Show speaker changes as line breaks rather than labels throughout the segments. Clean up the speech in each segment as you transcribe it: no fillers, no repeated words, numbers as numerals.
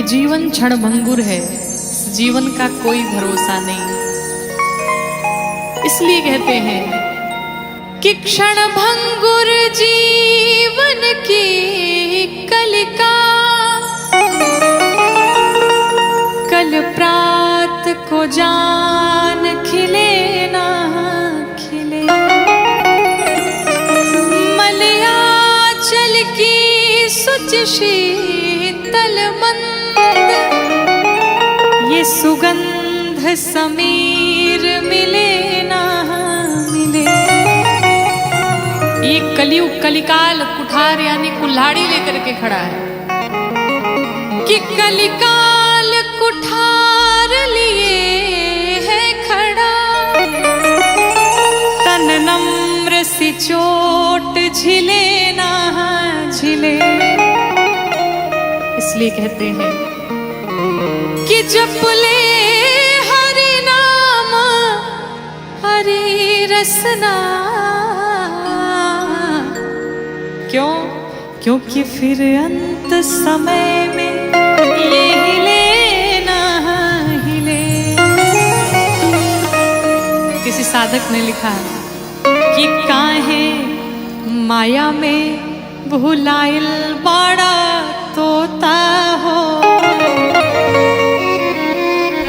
कि जीवन क्षणभंगुर है, जीवन का कोई भरोसा नहीं। इसलिए कहते हैं कि क्षणभंगुर जीवन की कलिका, कल प्रात को जान खिले ना खिले। मलयाचल की सुच शीतल मंद, ये सुगंध समीर मिले ना मिले। ये कलियुग कलिकाल कुठार यानी कुल्हाड़ी लेकर के खड़ा है कि कलिकाल कुठार लिए है खड़ा। तन नम्र सी चोट झिले ना झिले। इसलिए कहते हैं कि जपले हरि नाम हरि रसना। क्यों? क्योंकि फिर अंत समय में ये हिले ना हिले। किसी साधक ने लिखा कि काहे माया में भुलाइल बाड़ा तोता हो।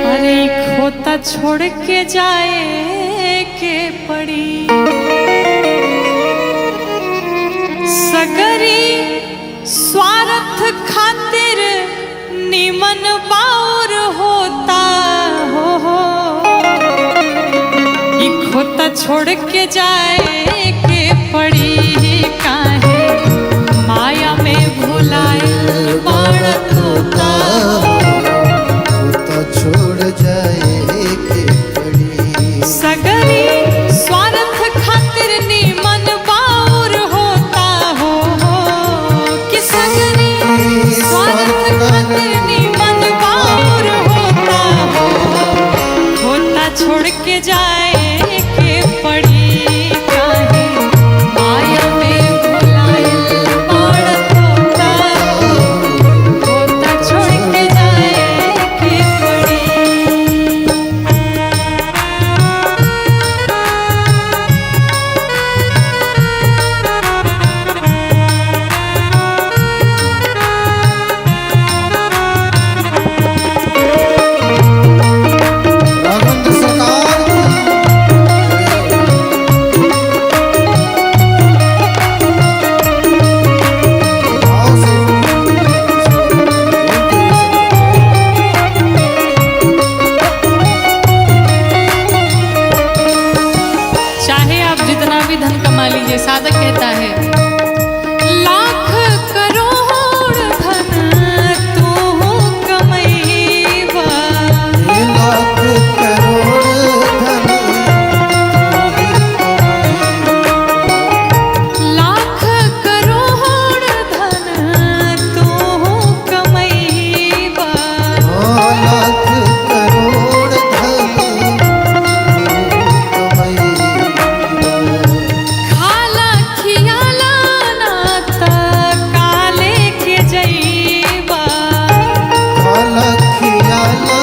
अरे खोता छोड़ के जाए के पड़ी। सगरी स्वार्थ खातिर निमन बाउर होता हो। ये खोता छोड़ के जाए के पड़ी। काहे माया में भुलाइल बाड़ा तोता हो।
खोता छोड़ जाए के पड़ी।
सगरी स्वार्थ खातिर निमन बाउर होता हो। कि सगरी स्वार्थ खातिर निमन बाउर होता हो। खोता छोड़ के जाए के पड़ी। काहे माया में भुलाइल बाड़ा तोता हो। खोता छोड़ के जाए के पड़ी।
राघवेंद्र सरकार की भाव से
चाहे आप जितना भी धन कमा लीजिए, साधक कहता है लाख करोड़ धन तू कमैबा।
लाख करोड़ धन
लाख करोड़ धन तू कमैबा।
लाख करोड़ धन
खाला खियाला नात काले के जैबा।
खाला खियाला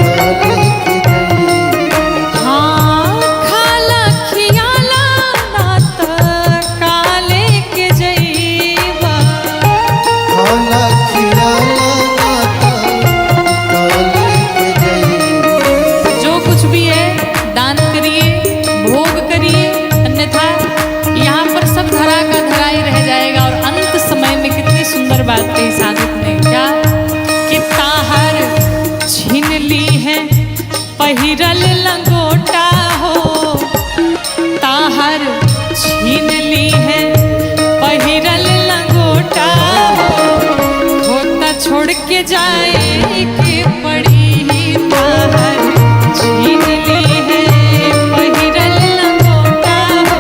काले के जई।
हाँ खाला खियाला नात काले के जैबा।
खाला खियाला काले के जई।
जो कुछ भी है दान करिए, भोग करिए, अन्यथा यहाँ पर सब धरा का धरा ही रह जाएगा। और अंत समय में कितनी सुंदर बात कही साधक ने, क्या कि ताहर छीन ली है पहिरल लंगोटा हो। ताहर छीन ली है पहिरल लंगोटा हो। खोता छोड़ के जाए के पड़ी। ताहर छीन ली है पहिरल लंगोटा हो।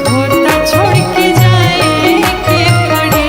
खोता छोड़ के जाए के पड़ी।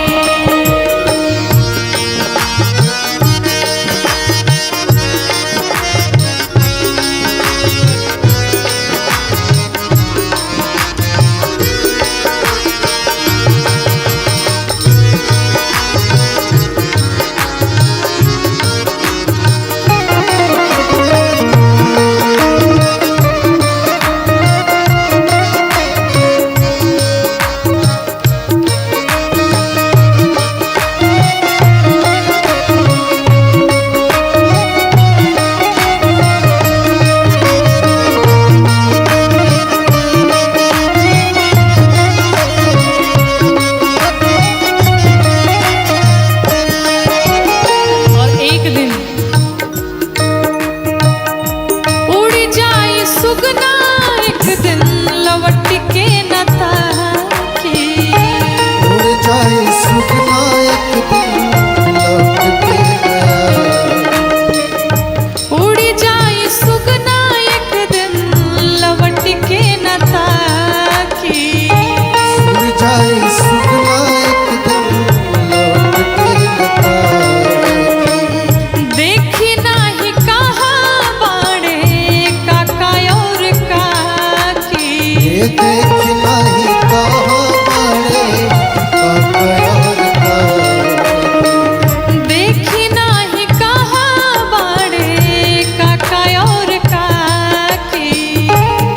देख नहीं कहो बड़े कपयोर का
देखी नाही कहा बाड़े काका और काकी।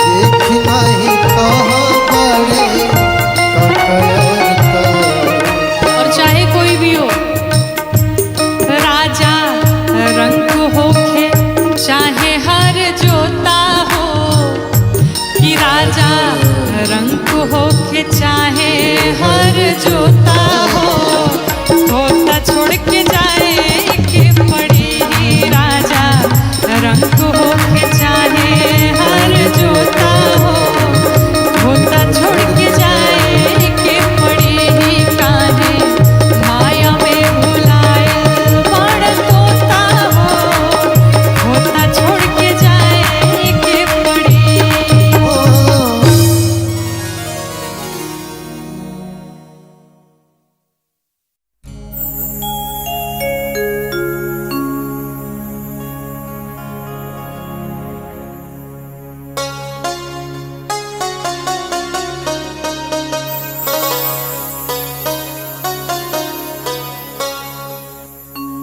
देख नहीं कहो बड़े कपयोर का
और चाहे कोई भी हो, राजा रंग होखे चाहे हर जोता हो, कि राजा रंग होखे चाहे हर जोता हो, होता छोड़ के जाए के पड़ी। राजा रंग होखे चाहे हर जोता हो, होता छोड़ के जाए के पड़ी। काहे माया में भुलाए बड़ तोता हो, होता छोड़ के जाए के पड़ी।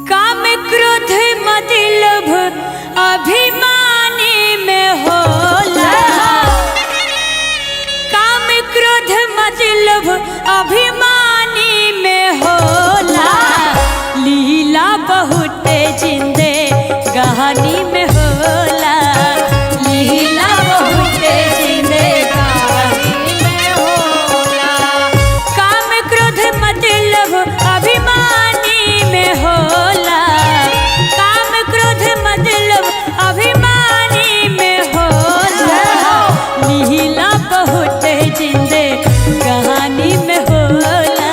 काम क्रोध मद लोभ अभिमानी में होला। काम क्रोध मद लोभ अभिमानी में होला। लीला बहुत जिंदे गहनी में होला। लीला बहुत जिंदे गहनी में होला। काम क्रोध मद लोभ अभिमानी में होला। काम क्रोध मद लोभ अभिमानी में होला। लीला बहुत जिंदे कहानी में होला।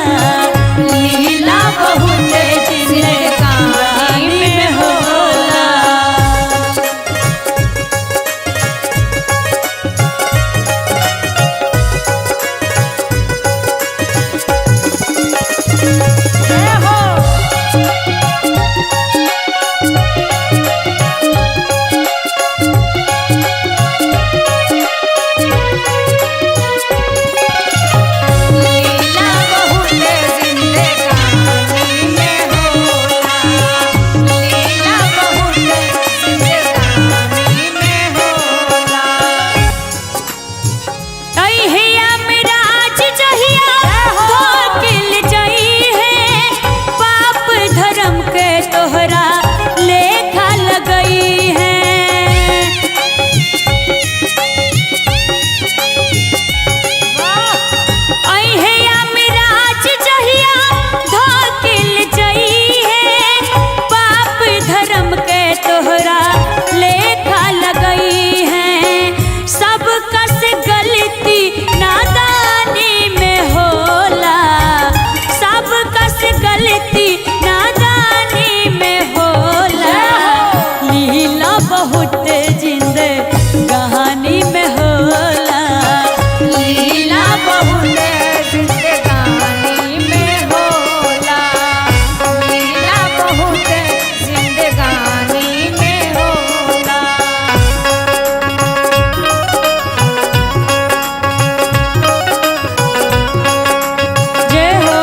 लीला बहुत जिंदे कहानी में होला। जय हो। लीला बहुत जिंदे कहानी में होला। लीला बहुत जिंदे कहानी में होला। तैहिया मिराज जहिया धोकिल जई है। पाप धर्म के तोहरा लेखा लगई है। अहिया मिराज जहिया धोकिल जई है। पाप धर्म के तोहरा लेखा लगई है। सब कस गलती नादानी में होला। सब कस गलती नादानी में होला। लीला बहुत जिंदे कहानी में होला। लीला बहुत जिंदे कहानी में होला। लीला बहुत जिंदे कहानी में होला। जय हो।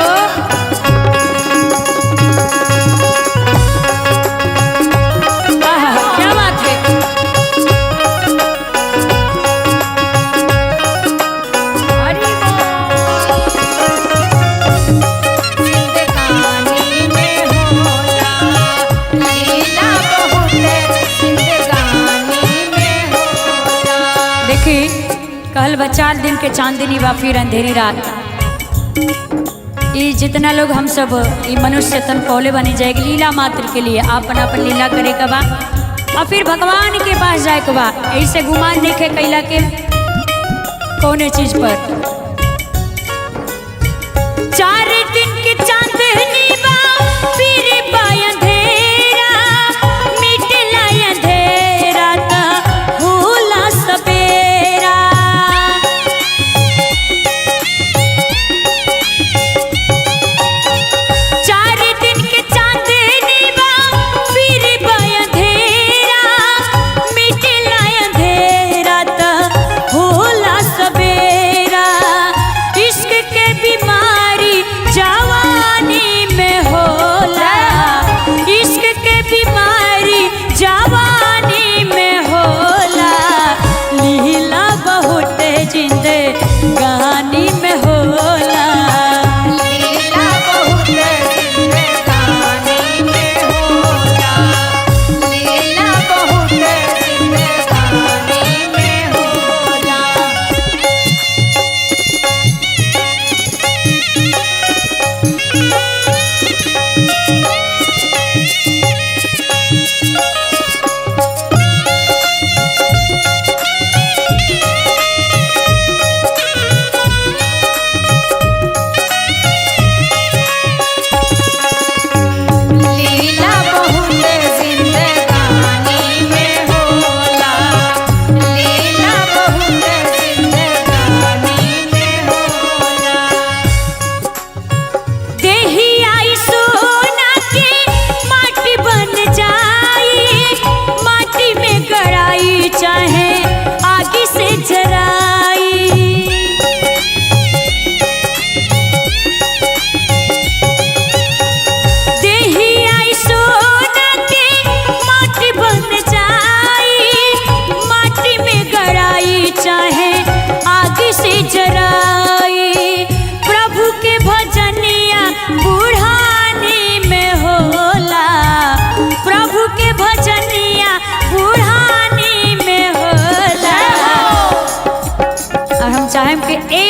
आहा, क्या बात है। हरि बोल। जिंदे कहानी में होला। लीला बहुत जिंदे कहानी में होला। देखी कहल बा 4 दिन के चांदनी बा फिर अंधेरी रात। ये जितना लोग हम सब ये मनुष्य तन पौले बनी जाएगी लीला मात्र के लिए आपन आपन लीला करे के बा और फिर भगवान के पास जाए के बा। ऐसे गुमान देखे कैला के कौने चीज पर। 4 दिन की चांदनी बा फिर बा अंधेरा। मिटला अंधेरा ता होला सवेरा। सबे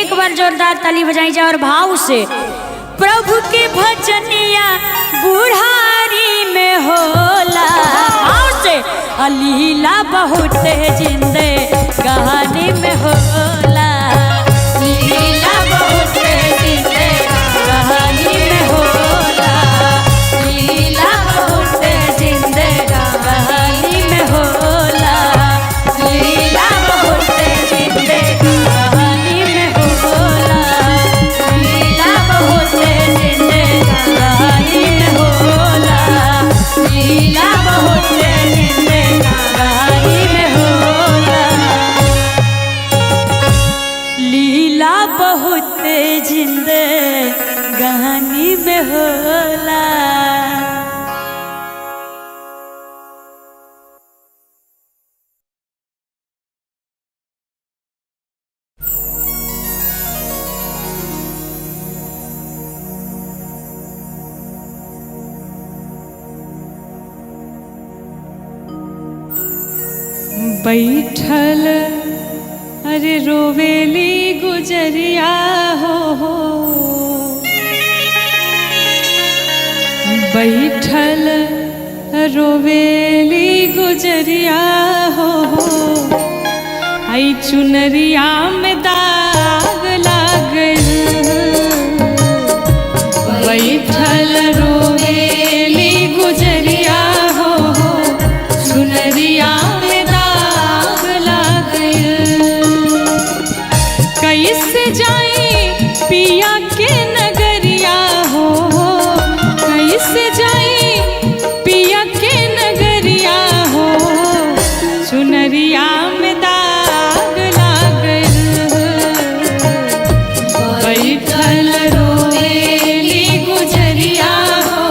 एक बार जोरदार ताली बजाई जाए और भाव से प्रभु के भजनिया बुढ़ारी में होला। भाव से अलीला बहुत जिंदे कहानी में होला। लीला बहुत जिंदे कहानी में होला। लीला बहुत जिंदे कहानी में होला। लीला बहुत जिंदे कहानी में होला। लीला बहुत जिंदे कहानी में होला। लीला बहुत जिंदे कहानी में होला। लीला बहुत जिंदे कहानी में होला।
बैठल अरे रोवेली गुजरिया हो। बैठल रोवेली गुजरिया हो। आई चुनरिया में दाग लाग बैठल रोवेली गुजरिया हो। चुनरिया में दाग लाग कैसे जाई पिया के नगरिया हो। कैसे जाई पिया के नगरिया हो। चुनरिया में दाग लाग बैठल रोवेली गुजरिया हो।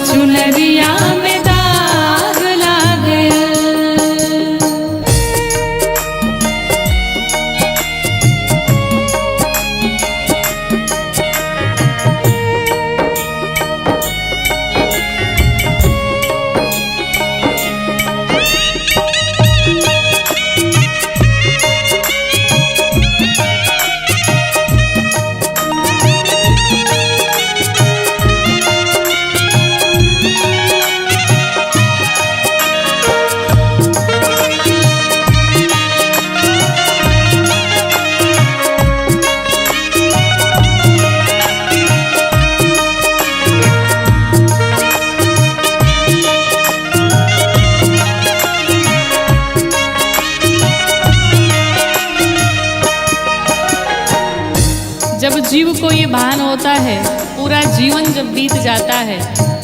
चुनरिया में दाग लाग जब जीव को ये भान होता है, पूरा जीवन जब बीत जाता है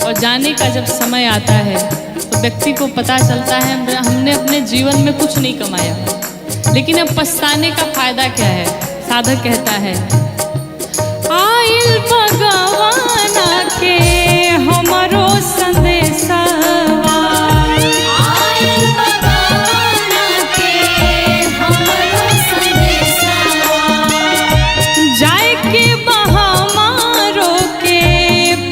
और जाने का जब समय आता है तो व्यक्ति को पता चलता है हमने अपने जीवन में कुछ नहीं कमाया, लेकिन अब पछताने का फायदा क्या है। साधक कहता है आइल भगवाना के हमरो संदेशवा। आइल भगवाना के हमरो संदेशवा। जाए के बहामारो के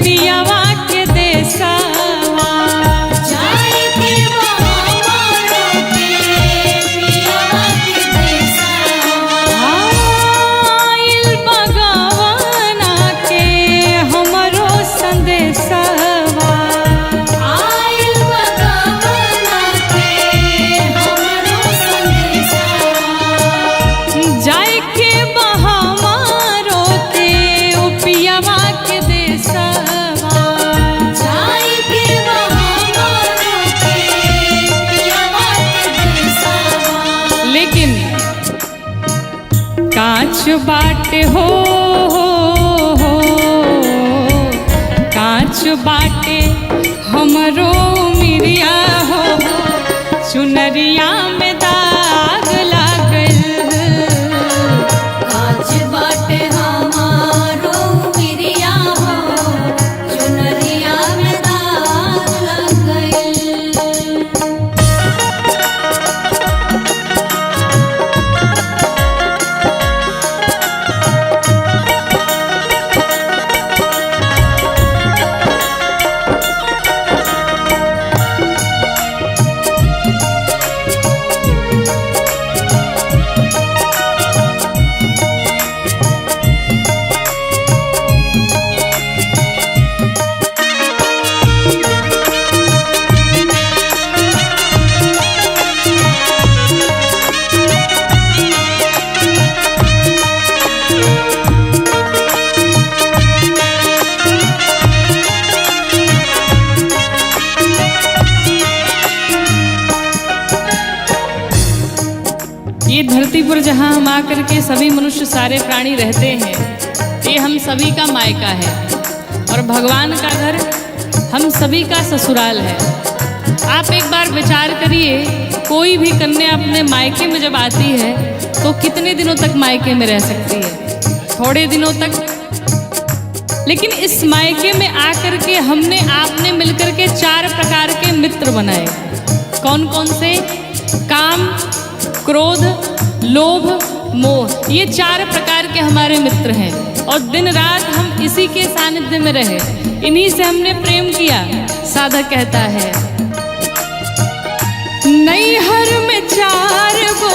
पियावा के देशवा। जाए के बहामारो के पियावा के देशवा। आइल भगवाना के हमरो संदेशवा। आइल भगवाना के हमरो संदेशवा। जाए के बहामारो के पियावा के देशवा। जाए के बहामारो के पियावा के देशवा। लेकिन कांच बाटे हो, कांच बाटे हमरो मिरिया हो। चुनरिया में दाग लागल। कांच बाटे हमारो मिरिया हो। चुनरिया में दाग लागल। पर जहाँ हम आकर के सभी मनुष्य सारे प्राणी रहते हैं, ये हम सभी का मायका है और भगवान का घर हम सभी का ससुराल है। आप एक बार विचार करिए, कोई भी कन्या अपने मायके में जब आती है तो कितने दिनों तक मायके में रह सकती है? थोड़े दिनों तक। लेकिन इस मायके में आकर के हमने आपने मिलकर के 4 प्रकार के मित्र बनाए। कौन कौन से? काम, क्रोध, लोभ, मोह, ये 4 प्रकार के हमारे मित्र हैं और दिन रात हम इसी के सानिध्य में रहे, इन्हीं से हमने प्रेम किया। साधक कहता है, नैहर में 4 गो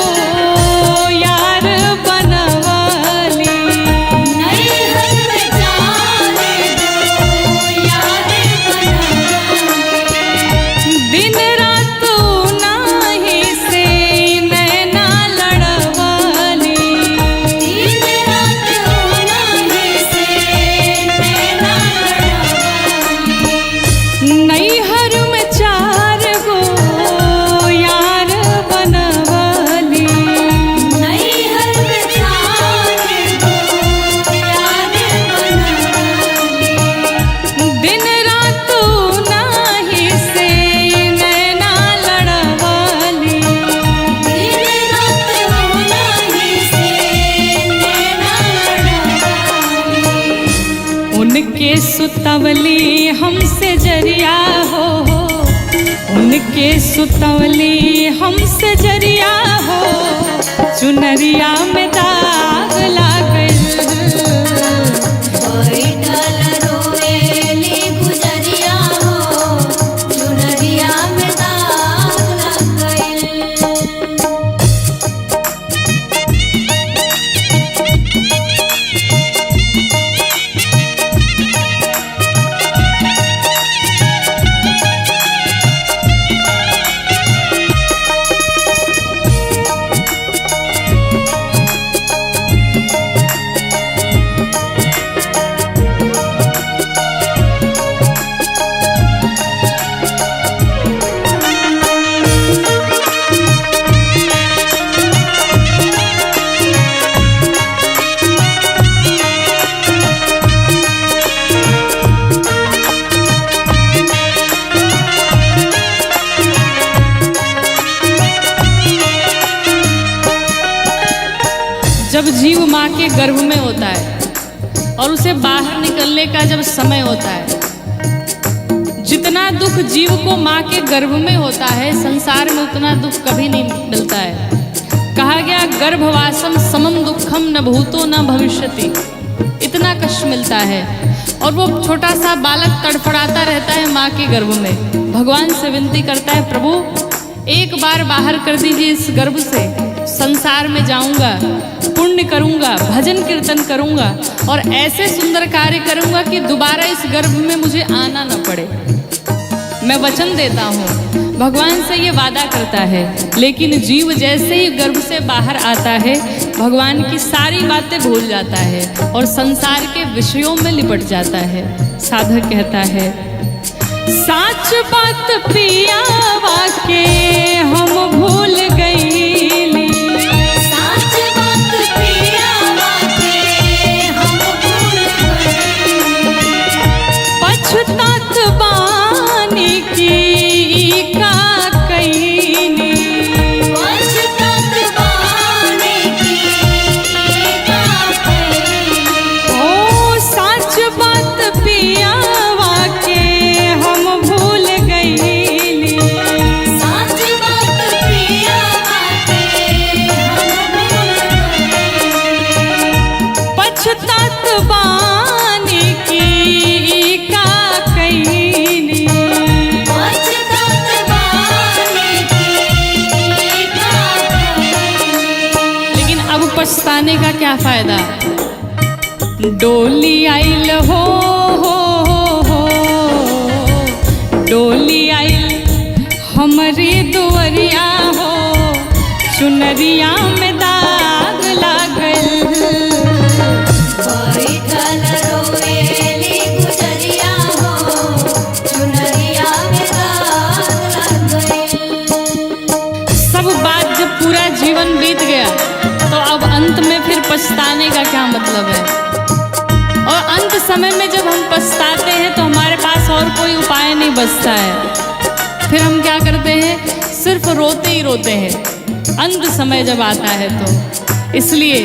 यार बनवाली,
नैहर में 4 गो यार बनवाली,
दिन रात नाही से नैना लड़वाली,
दिन रात नाही से नैना लड़वाली,
नैहर में 4 गो यार बनवाली,
नैहर में 4 गो यार बनवाली,
दिन रात नाही से नैना लड़वाली,
दिन रात नाही से नैना लड़वाली,
उनके सुतवली हमसे जरिया हो, उनके सुतवली हमसे जरिया हो, चुनरिया में दाग लागल,
बैठल रोएली गुजरिया हो, चुनरिया में दाग लग गइल।
जब जीव माँ के गर्भ में होता है और उसे बाहर निकलने का जब समय होता है, जितना दुख जीव को माँ के गर्भ में होता है, संसार में उतना दुख कभी नहीं मिलता है। कहा गया, गर्भवासम समम दुखम न भूतो न भविष्यति, इतना कष्ट मिलता है। और वो छोटा सा बालक तड़फड़ाता रहता है माँ के गर्भ में, भगवान से विनती करता है, प्रभु एक बार बाहर कर दीजिए इस गर्भ से, संसार में जाऊंगा, पुण्य करूंगा, भजन कीर्तन करूंगा और ऐसे सुंदर कार्य करूंगा कि दोबारा इस गर्भ में मुझे आना न पड़े। मैं वचन देता हूँ। भगवान से ये वादा करता है, लेकिन जीव जैसे ही गर्भ से बाहर आता है, भगवान की सारी बातें भूल जाता है और संसार के विषयों में लिपट जाता है। साधक कहता है, साच बात पिया वाके हम भूल गईली,
साच बात पिया वाके हम भूल गइली,
पछतात बानी की का कईनी,
पछतात बानी की का कइली,
ओ साच बात पिया वाके हम भूल गईली,
साच बात पिया वाके हम भूल गइली,
पछतात बानी की का कईनी।
पछतात बानी की का कइली,
लेकिन अब पछताने का क्या फायदा? डोली आइल हो, डोली आइल हमारी दुवरिया हो, चुनरिया में दाग लागल,
बैठल रोएली गुजरिया हो, चुनरिया में दाग लग गइल।
सब बात जब पूरा जीवन बीत गया तो का क्या मतलब है। और अंत समय में जब हम पछताते हैं तो हमारे पास और कोई उपाय नहीं बचता है। फिर हम क्या करते हैं, सिर्फ रोते ही रोते हैं अंत समय जब आता है तो। इसलिए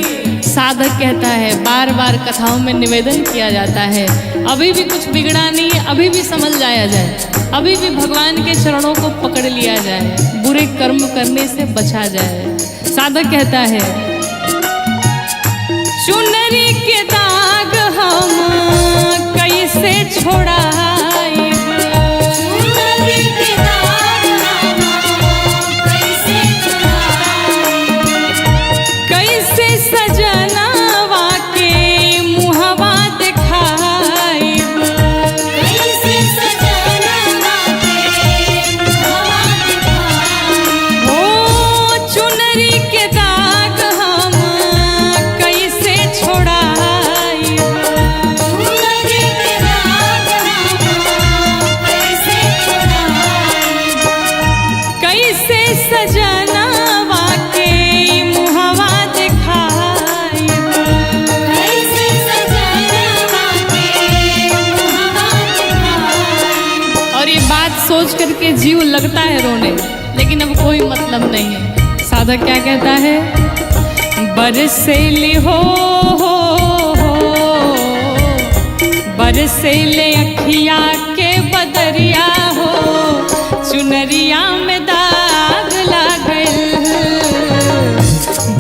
साधक कहता है, बार बार कथाओं में निवेदन किया जाता है, अभी भी कुछ बिगड़ा नहीं है, अभी भी समझ जाया जाए, अभी भी भगवान के चरणों को पकड़ लिया जाए, बुरे कर्म करने से बचा जाए। साधक कहता है, चुनरी के दाग हम कैसे छोड़ाएं,
चुनरी के दाग हम कैसे छुड़ाएं,
कैसे सजनवा के मुहवा दिखाएं,
कैसे सजनवा के मुहवा दिखाएं,
ओ चुनरी के दाग हम कैसे छोड़ाएं,
चुनरी के दाग हम कैसे छुड़ाएं,
कैसे सजनवा के मुहवा दिखाएं।
कैसे सजनवा के मुहवा दिखाएं।
और ये बात सोच करके जीव लगता है रोने, लेकिन अब कोई मतलब नहीं है। साधक क्या कहता है, बरसेले हो बरसेले अखिया के बदरिया हो, चुनरिया में दाग लागल,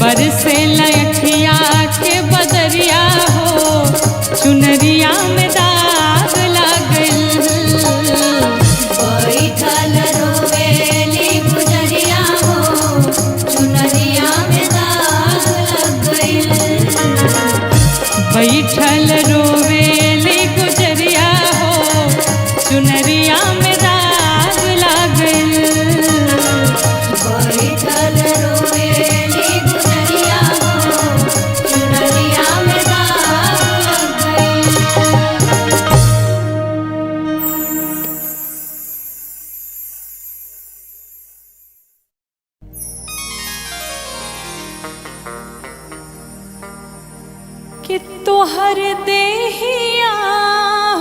बरसेले अखिया के बदरिया हो, चुनरिया में दाग लागल।
बैठल रोवेली गुजरिया हो, चुनरिया में दाग लग गइल,
बैठल रोवेली गुजरिया हो, चुनरिया में दाग लागल।
बैठल रोवेली गुजरिया हो, चुनरिया में दाग लग गइल।
कि तोहर देहिया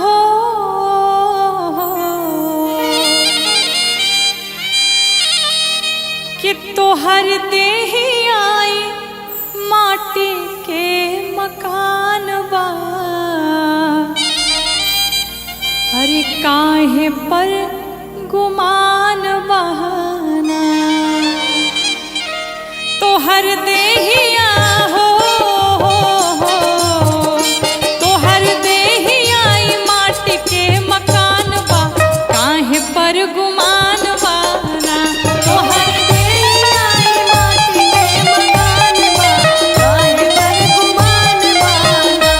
हो कि तोहर देहिया माटी के मकान बा, अरे काहे पर गुमान बहाना, तोहर देहिया हो तोहर देहिया माटी के मकान बा, काहे पर गुमान बाना, तोहर
देहिया माटी के मकान बा, काहे पर गुमान बाना,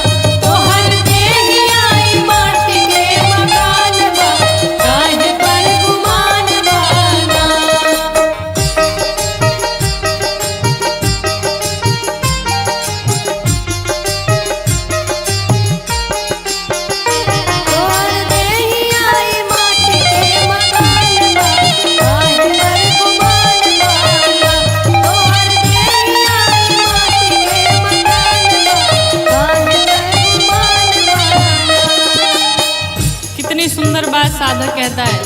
तोहर देहिया माटी के मकान बा, काहे पर गुमान बाना। तोहर देहिया माटी के मकान बा, काहे पर गुमान बाना, तोहर देहिया माटी के मकान बा, काहे पर गुमान बाना।
कितनी सुंदर बात साधक कहता है,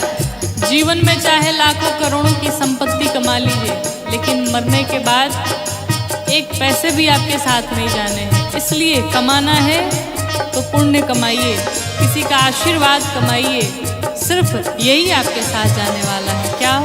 जीवन में चाहे लाखों करोड़ों की संपत्ति कमा लीजिए, लेकिन मरने के बाद एक पैसे भी आपके साथ नहीं जाने हैं। इसलिए कमाना है तो पुण्य कमाइए, किसी का आशीर्वाद कमाइए, सिर्फ यही आपके साथ जाने वाला है। क्या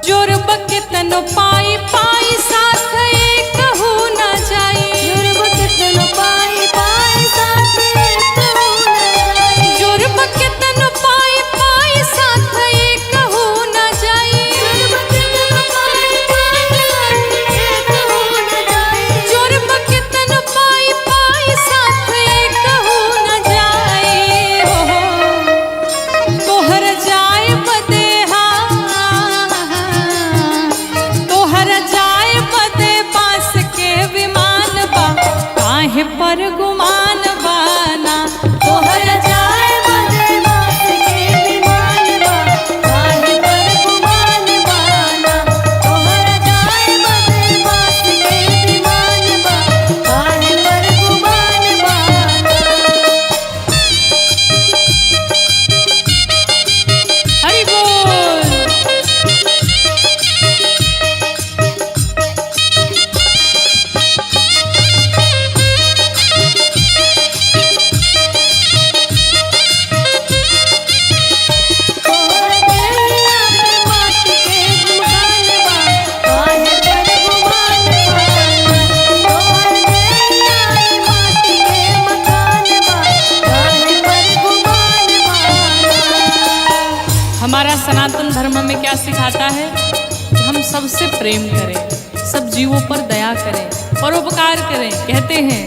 जोर बके तनो पाई पाई साथ एक हो ना जाई,
जुर्म कितनो पाई पाई साथ एक हो न जाई,
जोर बके तनो पाई पाई साथ एक हो ना जाई,
जुर्म कितनो पाई पाई साथ एक हो न जाई,
जोर बके तनो पाई पाई साथ एक हो ना जाए हो, तोहर जाए बदे तोहर जाए बदे बांस के क्या सिखाता है? कि हम सबसे प्रेम करें, सब जीवों पर दया करें, परोपकार करें। कहते हैं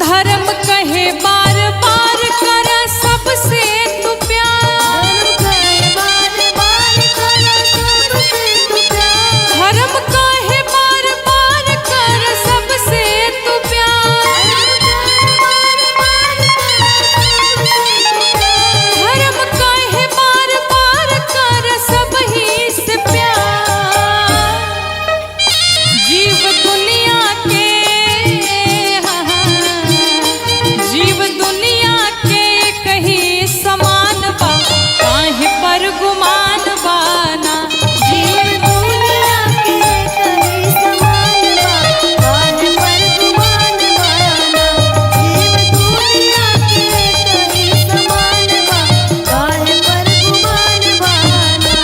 धर्म कहे बार बार कर सबसे तू प्यार, धर्म कहे बार बार कर सबसे तू प्यार, धर्म कहे बार बार कर सब ही से प्यार। जीव दुनिया के जीव दुनिया के कहीं समान बा, काहे पर गुमान बाना।
जीव दुनिया के कहीं समान बा, काहे पर गुमान बाना। जीव दुनिया के कहीं समान बा, काहे पर गुमान बाना।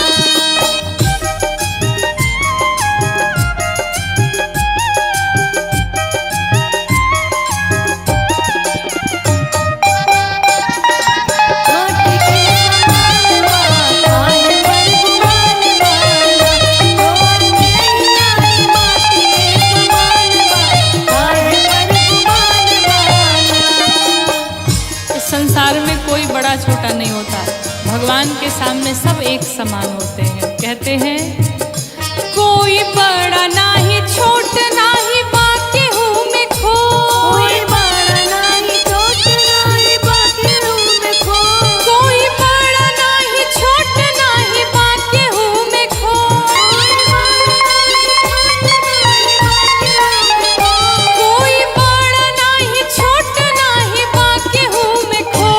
माटी के समान बा, काहे पर गुमान बाना। तोहर नैया माटी के समान बा, काहे पर गुमान बाना।
इस संसार में कोई बड़ा छोटा नहीं होता, भगवान के सामने सब एक समान होते हैं। कहते हैं कोई बड़ा नाही छोट नाही बाकी हूँ मैं खो,
कोई बड़ा नाही छोट नाही बाकी हूँ मैं खो।
कोई बड़ा नाही छोट नाही बाकी हूँ मैं खो, कोई बड़ा नाही छोट नाही बाकी हूँ मैं खो।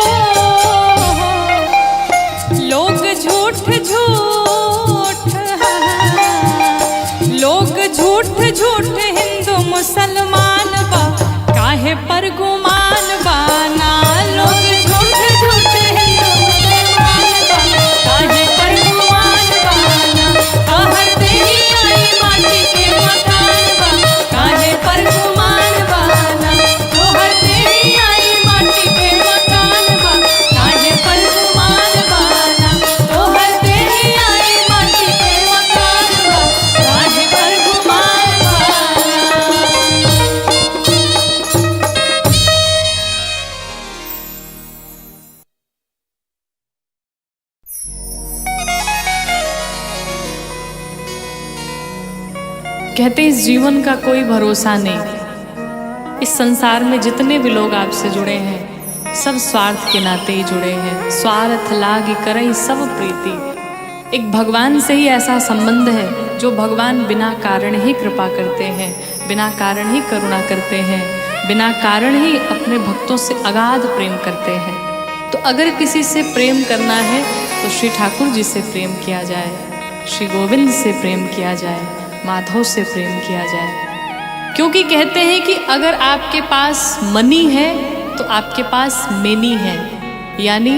लोग झूठ झूठ लोग झूठ झूठ हिंदू मुसलमान बा, काहे पर गुमान बाना। लोग झूठ झूठ हिंदू मुसलमान बा, काहे पर गुमान बाना। कहर देही आई माटी के मकान बा, काहे पर गुमान बाना। तोहर देही आई माटी के मकान बा, काहे पर गुमान बाना। तोहर देही आई माटी के मकान बा, काहे पर गुमान बाना। कहते इस जीवन का कोई भरोसा नहीं। इस संसार में जितने भी लोग आपसे जुड़े हैं सब स्वार्थ के नाते ही जुड़े हैं। स्वार्थ लाग करई सब प्रीति। एक भगवान से ही ऐसा संबंध है जो भगवान बिना कारण ही कृपा करते हैं, बिना कारण ही करुणा करते हैं, बिना कारण ही अपने भक्तों से अगाध प्रेम करते हैं। तो अगर किसी से प्रेम करना है तो श्री ठाकुर जी से प्रेम किया जाए, श्री गोविंद से प्रेम किया जाए, माधव से प्रेम किया जाए। क्योंकि कहते हैं कि अगर आपके पास मनी है तो आपके पास मेनी है, यानी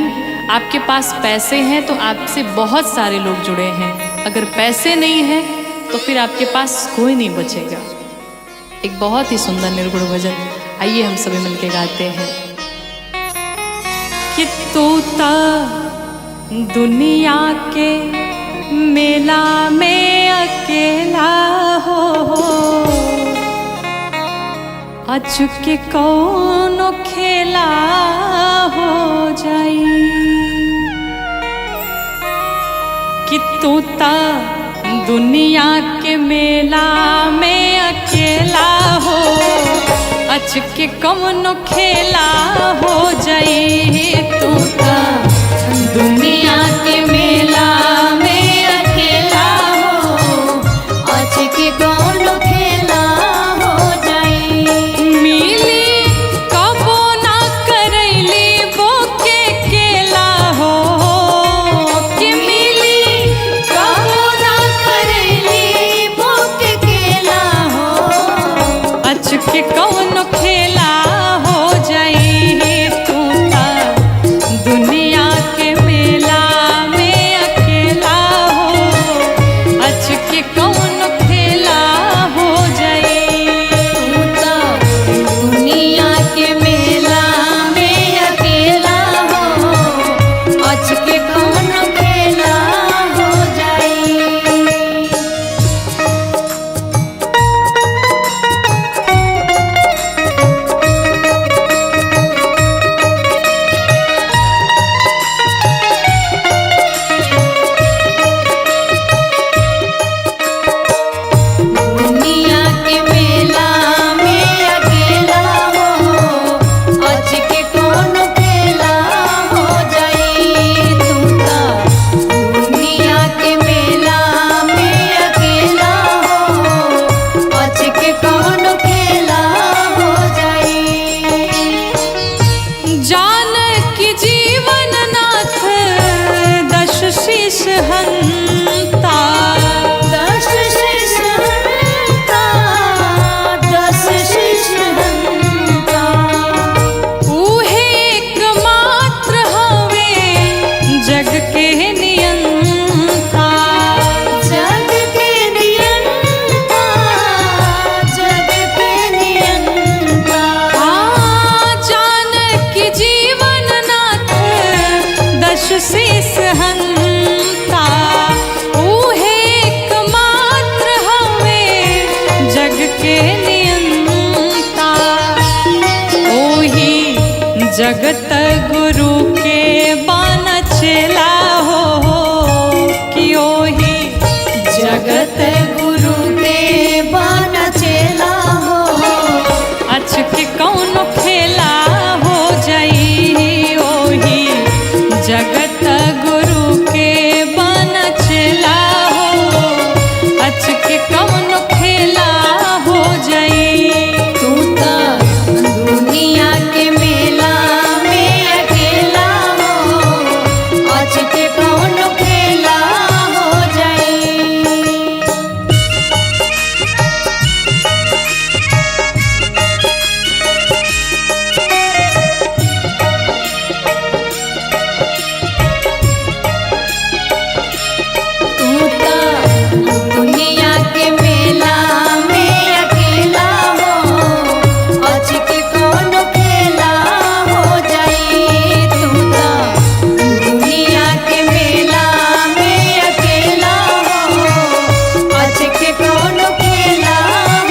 आपके पास पैसे हैं तो आपसे बहुत सारे लोग जुड़े हैं। अगर पैसे नहीं हैं तो फिर आपके पास कोई नहीं बचेगा। एक बहुत ही सुंदर निर्गुण भजन, आइए हम सभी मिलके गाते हैं। कि तोता दुनिया के मेला में अकेला हो, अचुके कौनो खेला हो जाई। कि तोता दुनिया के मेला में अकेला हो, अचके कौनो खेला हो जाई। तोता दुनिया के मेला में अकेला हो,
अचके कौनो खेला हो जाई।
मिली कबो ना करैली बोके केला हो, कि मिली
कबो ना करैली बोके केला हो,
अचके कौनो खेला हो जाई। तोता दुनिया के मेला में अकेला हो, अचके कौनो खेला हो जाई।
तोता दुनिया के मेला में अकेला हो, अचके कौनो खेला हो
जगत गुरु के बन चेला हो कि ओही
जगत गुरु के बन चेला हो
अच के कौन खेला हो जाई ओही जगत गुरु के बन चेला हो अच के कौन खेला हो जाई।
तू तो दुनिया के मेला में अकेला हो आज के कौन खेला हो जाई। तू तो दुनिया के मेला में अकेला हो आज के कौन खेला हो जाई। तू तो दुनिया के मेला में अकेला हो आज के कौन खेला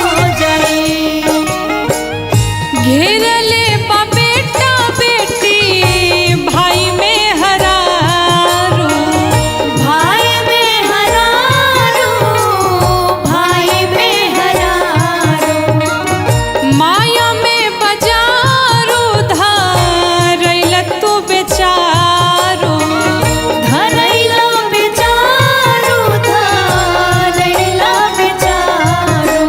हो जाई।
घेरले बा बेटा बेटी भाई में हरारू
भाई में हरारू भाई में हरारू
माया में बजारू धारैल तू बेचारू
धरैला बेचारू धरैला बेचारू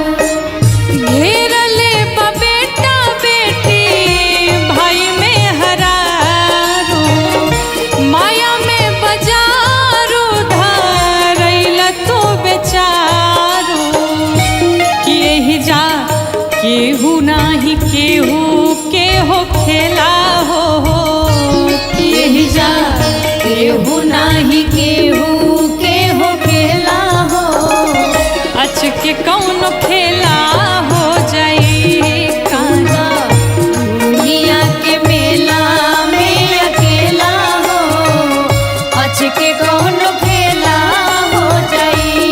घेरले बा बेटा बेटी भाई में हरारू माया में बजारू धारैल तू बेचारू कि यही जा केहू नाही केहू के हो खेला हो कि
यही जा केहू नाही केहू के हो खेला हो
अच के कौन खेला हो जाई।
कांदा दुनिया के मेला में अकेला हो आज के कौन खेला हो जाई।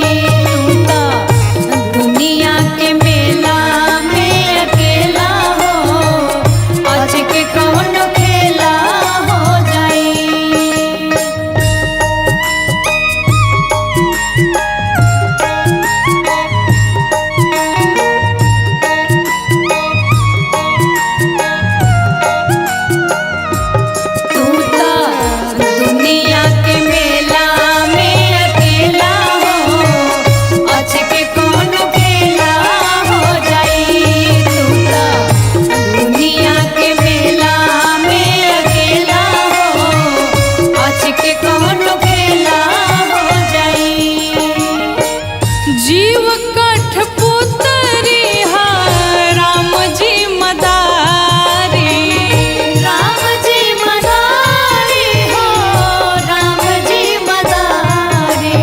तू तो दुनिया के मेला में अकेला हो आज के कौन खेला हो जाई। तू तो दुनिया के मेला में अकेला हो आज के कौन खेला हो जाई। तू तो दुनिया के मेला में अकेला हो आज के कौन खेला हो जाई।
जीव कठपुतरी हा राम जी मदारी
राम जी मदारी हो राम जी मदारी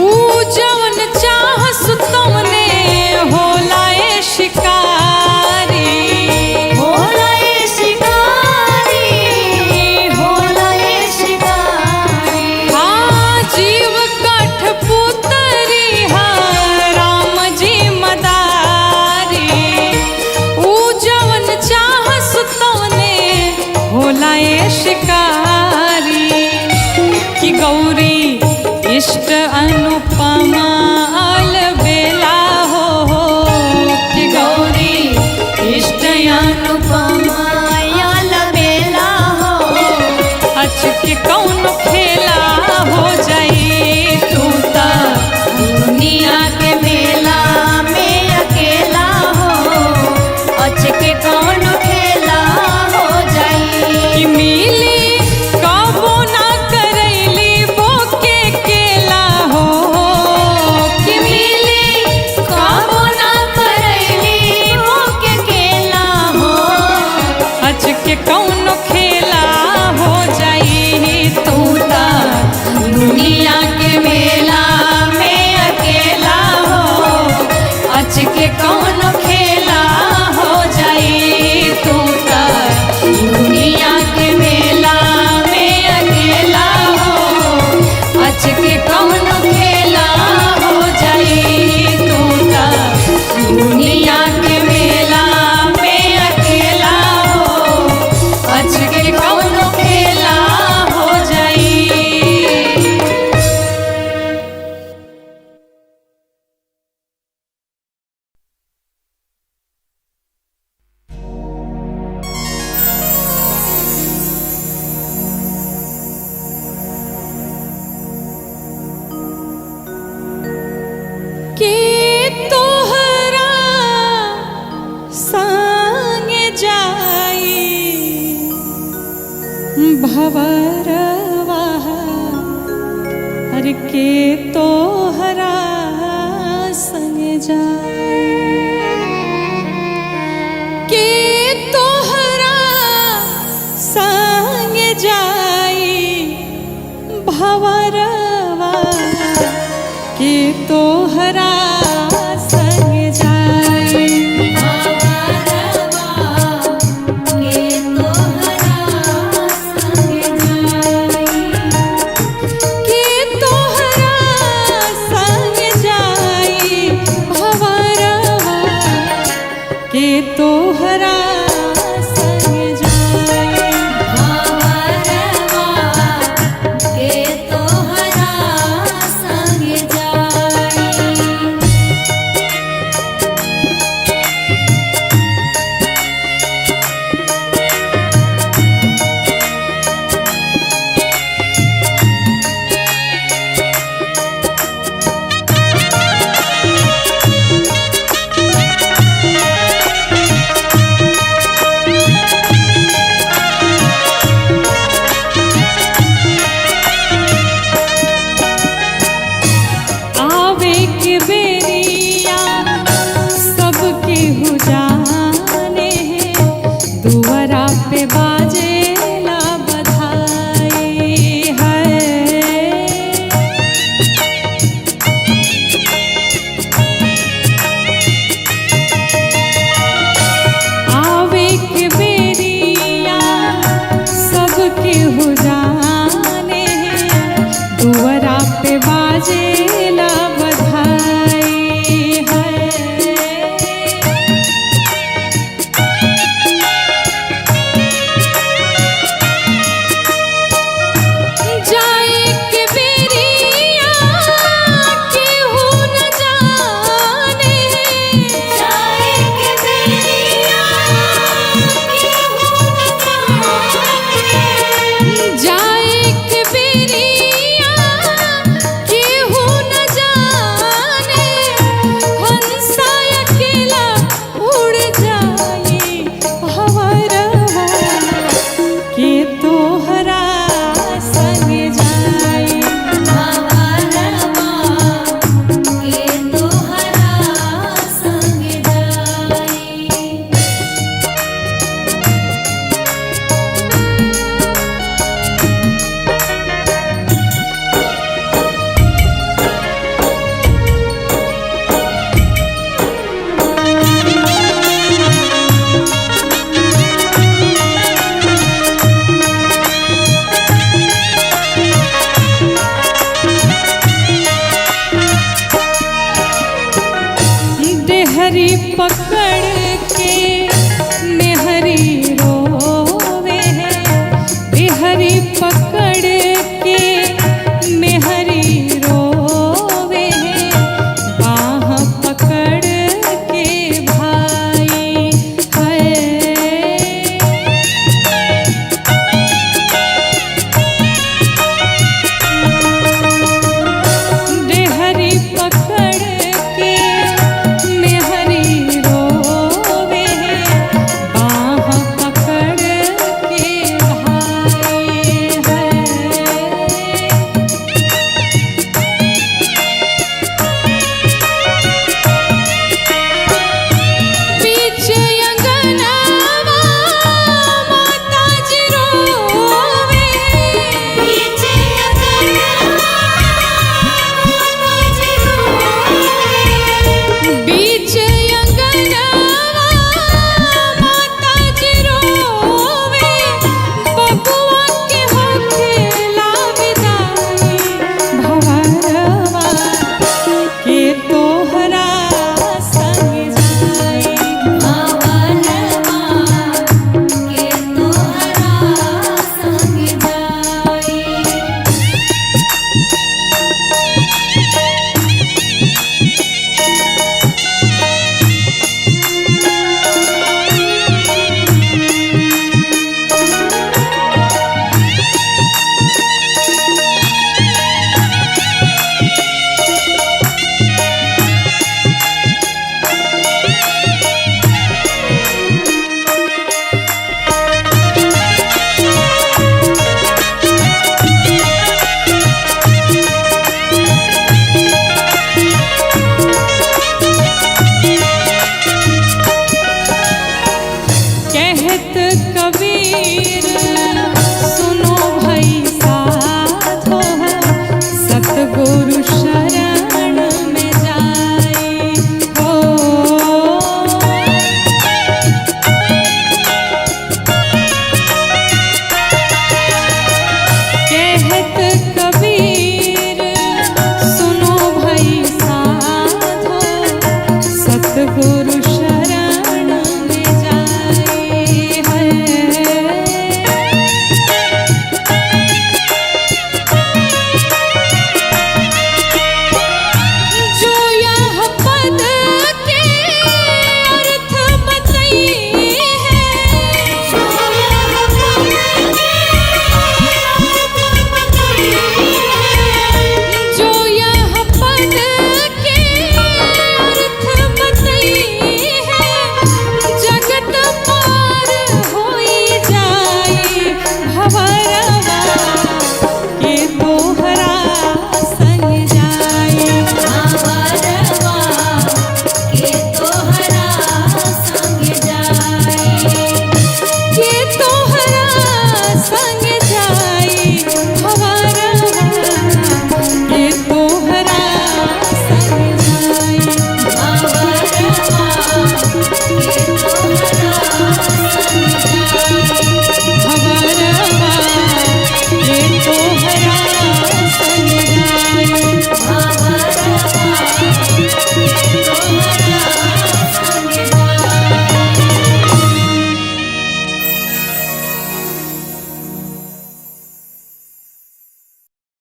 ऊ जवन चाहस तमने होला ए शिकारी
होला ये शिकारी होला ये शिकारी
हाँ जीव कठपुतरी हा राम जी मदारी ऊ जवन चाहस तमने होला ए शिकारी कि गौरी इष्ट अनुपमा अलबेला हो कि गौरी इष्ट
अनुपमा याल बेला हो
अच के कौन खेला हो जाई।
तू तो दुनिया के मेला में अकेला हो आज के कौन खेला हो जाई।
कि मिली कबो ना करैली बोके केला हो जाई भवरवा हर के तोहरा संग जाई के तोहरा संग जाई भवरवा के तोहरा संग जाई के तोहरा संग जाई भवरवा के तोहरा संग जाई कहत कबीर